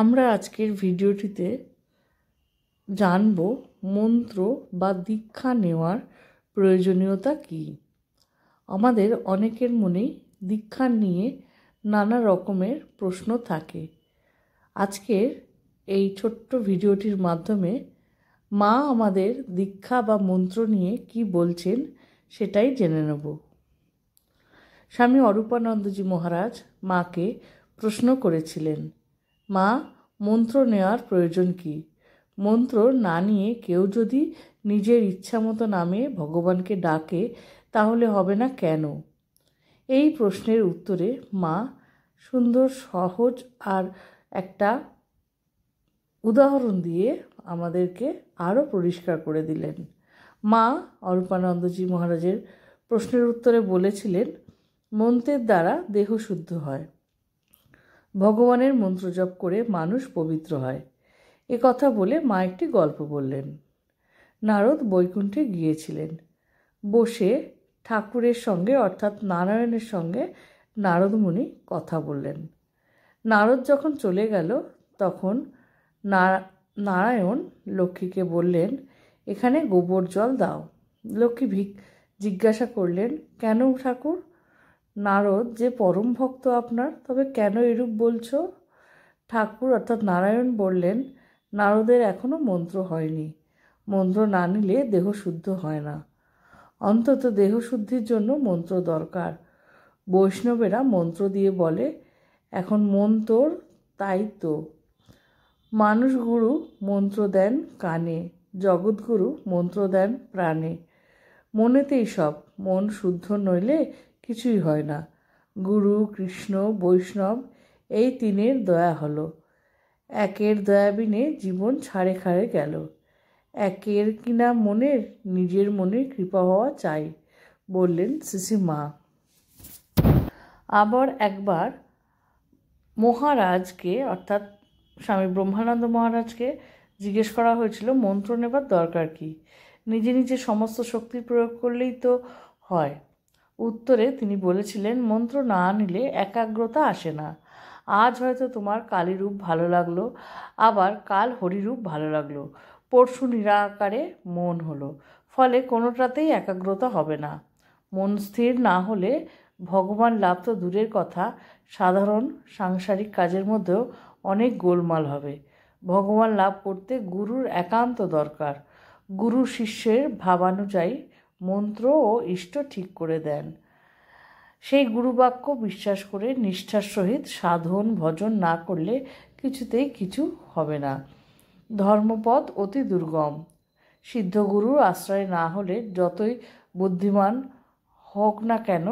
আমরা আজকের ভিডিওটিতে জানব মন্ত্র বা দীক্ষা নেওয়ার প্রয়োজনীয়তা কী। আমাদের অনেকের মনেই দীক্ষা নিয়ে নানা রকমের প্রশ্ন থাকে। আজকের এই ছোট্ট ভিডিওটির মাধ্যমে মা আমাদের দীক্ষা বা মন্ত্র নিয়ে কি বলছেন সেটাই জেনে নেব। স্বামী অরূপানন্দজি মহারাজ মাকে প্রশ্ন করেছিলেন, মা, মন্ত্র নেওয়ার প্রয়োজন কি? মন্ত্র না নিয়ে কেউ যদি নিজের ইচ্ছামতো নামে ভগবানকে ডাকে তাহলে হবে না কেন? এই প্রশ্নের উত্তরে মা সুন্দর, সহজ আর একটা উদাহরণ দিয়ে আমাদেরকে আরও পরিষ্কার করে দিলেন। মা অরূপানন্দজি মহারাজের প্রশ্নের উত্তরে বলেছিলেন, মন্ত্রের দ্বারা দেহ শুদ্ধ হয়, ভগবানের মন্ত্র জপ করে মানুষ পবিত্র হয়। এ কথা বলে মা একটি গল্প বললেন। নারদ বৈকুণ্ঠে গিয়েছিলেন। বসে ঠাকুরের সঙ্গে অর্থাৎ নারায়ণের সঙ্গে নারদ মুনি কথা বললেন। নারদ যখন চলে গেল তখন নারায়ণ লক্ষ্মীকে বললেন, এখানে গোবর জল দাও। লক্ষ্মী জিজ্ঞাসা করলেন, কেন ঠাকুর? নারদ যে পরম ভক্ত আপনার, তবে কেন এরূপ বলছো? ঠাকুর অর্থাৎ নারায়ণ বললেন, নারদের এখনও মন্ত্র হয়নি। মন্ত্র না নিলে দেহ শুদ্ধ হয় না। অন্তত দেহ শুদ্ধির জন্য মন্ত্র দরকার। বৈষ্ণবেরা মন্ত্র দিয়ে বলে, এখন মন তোর তাই তো। মানুষ গুরু মন্ত্র দেন কানে, জগৎগুরু মন্ত্র দেন প্রাণে। মনেতেই সব, মন শুদ্ধ নইলে কিছুই হয় না। গুরু, কৃষ্ণ, বৈষ্ণব এই তিনের দয়া হলো। একের দয়া বিনে জীবন ছাড়ে খাড়ে গেল। একের কিনা মনের, নিজের মনের কৃপা হওয়া চাই, বললেন শ্রী মা। আবার একবার মহারাজকে অর্থাৎ স্বামী ব্রহ্মানন্দ মহারাজকে জিজ্ঞেস করা হয়েছিল মন্ত্র নেবার দরকার কি? নিজে নিজে সমস্ত শক্তির প্রয়োগ করলেই তো হয়। উত্তরে তিনি বলেছিলেন, মন্ত্র না নিলে একাগ্রতা আসে না। আজ হয়তো তোমার কালীরূপ ভালো লাগলো, আবার কাল হরিরূপ ভালো লাগলো, পরশু নিরাকারে মন হলো, ফলে কোনোটাতেই একাগ্রতা হবে না। মন স্থির না হলে ভগবান লাভ তো দূরের কথা, সাধারণ সাংসারিক কাজের মধ্যেও অনেক গোলমাল হবে। ভগবান লাভ করতে গুরুর একান্ত দরকার। গুরু শিষ্যের ভাবানুযায়ী মন্ত্র ও ইষ্ট ঠিক করে দেন। সেই গুরুবাক্য বিশ্বাস করে নিষ্ঠার সহিত সাধন ভজন না করলে কিছুতেই কিছু হবে না। ধর্মপথ অতি দুর্গম। সিদ্ধগুরুর আশ্রয় না হলে যতই বুদ্ধিমান হোক না কেন,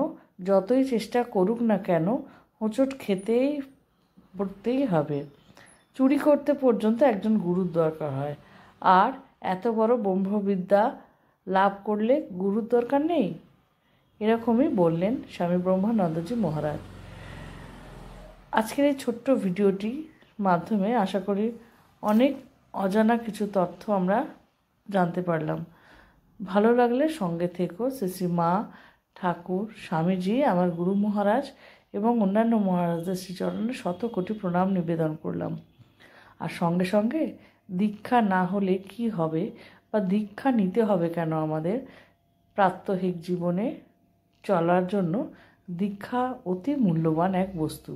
যতই চেষ্টা করুক না কেন, হোঁচট খেতেই পড়তেই হবে। চুরি করতে পর্যন্ত একজন গুরুর দরকার হয়, আর এত বড় ব্রহ্মবিদ্যা লাভ করলে গুরুর দরকার নেই? এরকমই বললেন স্বামী ব্রহ্মানন্দজি মহারাজ। আজকের এই ছোট্ট ভিডিওটির মাধ্যমে আশা করি অনেক অজানা কিছু তথ্য আমরা জানতে পারলাম। ভালো লাগলে সঙ্গে থেকো। শ্রী মা, ঠাকুর, স্বামীজি, আমার গুরু মহারাজ এবং অন্যান্য মহারাজদের শ্রীচরণে শত কোটি প্রণাম নিবেদন করলাম। আর সঙ্গে সঙ্গে দীক্ষা না হলে কি হবে, বা দীক্ষা নিতে হবে কেন আমাদের প্রাত্যহিক জীবনে চলার জন্য, দীক্ষা অতি মূল্যবান এক বস্তু,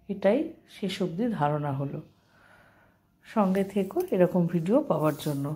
এটাই শেষ অবধি ধারণা হলো। সঙ্গে থেকো এরকম ভিডিও পাওয়ার জন্য।